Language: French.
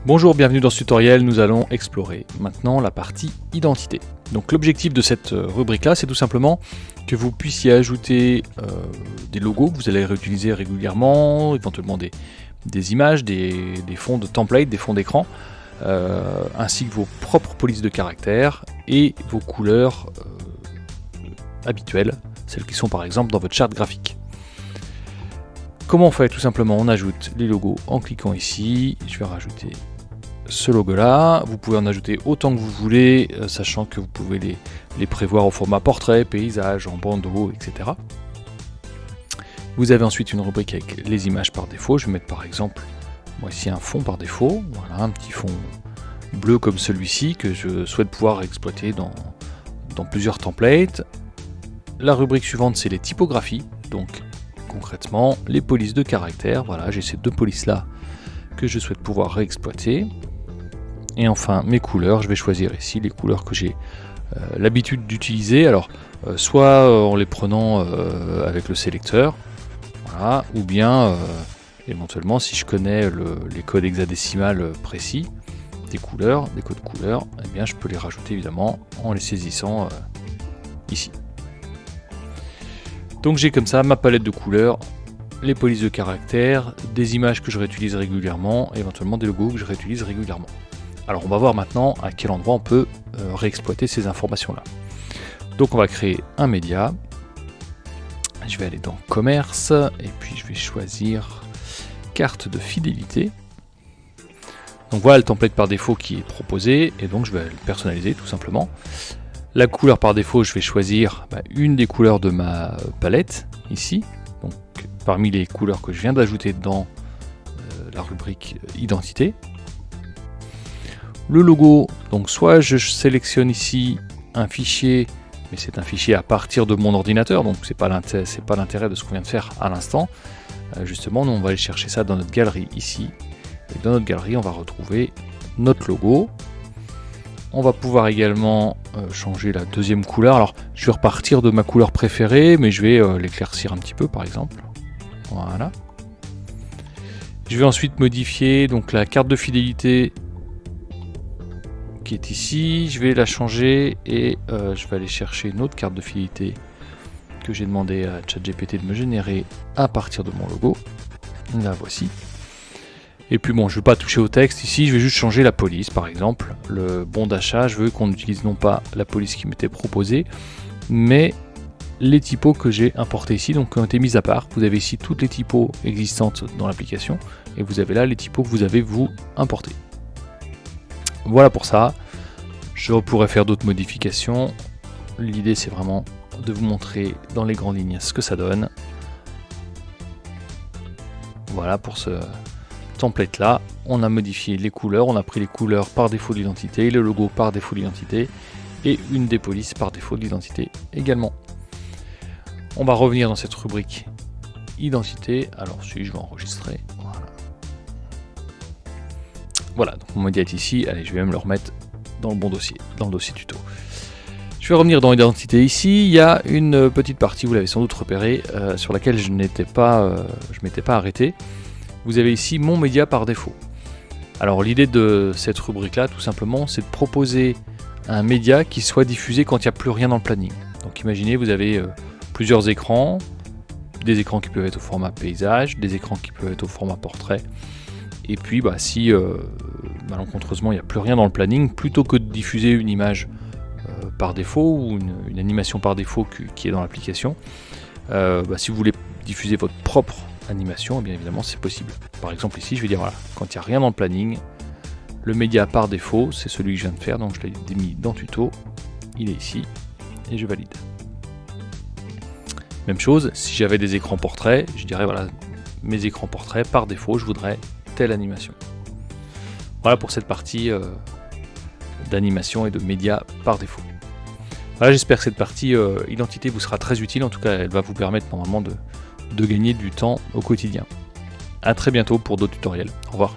Bonjour, bienvenue dans ce tutoriel, nous allons explorer maintenant la partie identité. Donc l'objectif de cette rubrique là, c'est tout simplement que vous puissiez ajouter des logos que vous allez réutiliser régulièrement, éventuellement des images, des fonds de template, des fonds d'écran, ainsi que vos propres polices de caractère et vos couleurs habituelles, celles qui sont par exemple dans votre charte graphique. Comment on fait? Tout simplement, on ajoute les logos en cliquant ici. Je vais rajouter ce logo là. Vous pouvez en ajouter autant que vous voulez, sachant que vous pouvez les prévoir au format portrait, paysage, en bandeau, etc. Vous avez ensuite une rubrique avec les images par défaut. Je vais mettre par exemple, moi ici un fond par défaut. Voilà, un petit fond bleu comme celui-ci que je souhaite pouvoir exploiter dans plusieurs templates. La rubrique suivante, c'est les typographies. Donc concrètement, les polices de caractère. Voilà, j'ai ces deux polices là que je souhaite pouvoir réexploiter. Et enfin, mes couleurs, je vais choisir ici les couleurs que j'ai l'habitude d'utiliser. Alors, soit en les prenant avec le sélecteur, voilà, ou bien éventuellement si je connais les codes hexadécimales précis des couleurs, des codes couleurs, eh bien je peux les rajouter évidemment en les saisissant ici. Donc j'ai comme ça ma palette de couleurs, les polices de caractère, des images que je réutilise régulièrement, et éventuellement des logos que je réutilise régulièrement. Alors on va voir maintenant à quel endroit on peut réexploiter ces informations là. Donc on va créer un média. Je vais aller dans commerce et puis je vais choisir carte de fidélité. Donc voilà le template par défaut qui est proposé et donc je vais le personnaliser tout simplement. La couleur par défaut, je vais choisir une des couleurs de ma palette ici. Donc parmi les couleurs que je viens d'ajouter dans la rubrique identité. Le logo, donc soit je sélectionne ici un fichier, mais c'est un fichier à partir de mon ordinateur, donc c'est pas l'intérêt de ce qu'on vient de faire à l'instant. Justement, nous on va aller chercher ça dans notre galerie ici. Et dans notre galerie, on va retrouver notre logo. On va pouvoir également changer la deuxième couleur. Alors, je vais repartir de ma couleur préférée, mais je vais l'éclaircir un petit peu, par exemple. Voilà. Je vais ensuite modifier donc la carte de fidélité qui est ici, je vais la changer et je vais aller chercher une autre carte de fidélité que j'ai demandé à ChatGPT de me générer à partir de mon logo. La voici. Et puis bon, je ne vais pas toucher au texte ici, je vais juste changer la police par exemple. Le bon d'achat, je veux qu'on utilise non pas la police qui m'était proposée, mais les typos que j'ai importés ici, donc qui ont été mis à part. Vous avez ici toutes les typos existantes dans l'application et vous avez là les typos que vous avez vous importés. Voilà pour ça, je pourrais faire d'autres modifications. L'idée c'est vraiment de vous montrer dans les grandes lignes ce que ça donne. Voilà pour ce template là, on a modifié les couleurs, on a pris les couleurs par défaut de l'identité, le logo par défaut de l'identité et une des polices par défaut de l'identité également. On va revenir dans cette rubrique identité, alors si je vais enregistrer. Voilà, donc mon média est ici, allez je vais même le remettre dans le bon dossier, dans le dossier tuto. Je vais revenir dans l'identité ici, il y a une petite partie, vous l'avez sans doute repéré, sur laquelle je m'étais pas arrêté. Vous avez ici mon média par défaut. Alors l'idée de cette rubrique là, tout simplement, c'est de proposer un média qui soit diffusé quand il n'y a plus rien dans le planning. Donc imaginez, vous avez plusieurs écrans, des écrans qui peuvent être au format paysage, des écrans qui peuvent être au format portrait. Et puis si malencontreusement il n'y a plus rien dans le planning, plutôt que de diffuser une image par défaut ou une animation par défaut qui est dans l'application, si vous voulez diffuser votre propre animation, bien évidemment c'est possible. Par exemple ici je vais dire voilà, quand il n'y a rien dans le planning, le média par défaut c'est celui que je viens de faire, donc je l'ai mis dans tuto, il est ici et je valide. Même chose, si j'avais des écrans portraits, je dirais voilà, mes écrans portraits par défaut je voudrais telle animation. Voilà pour cette partie d'animation et de médias par défaut. Voilà, j'espère que cette partie identité vous sera très utile, en tout cas elle va vous permettre normalement de gagner du temps au quotidien. A très bientôt pour d'autres tutoriels. Au revoir.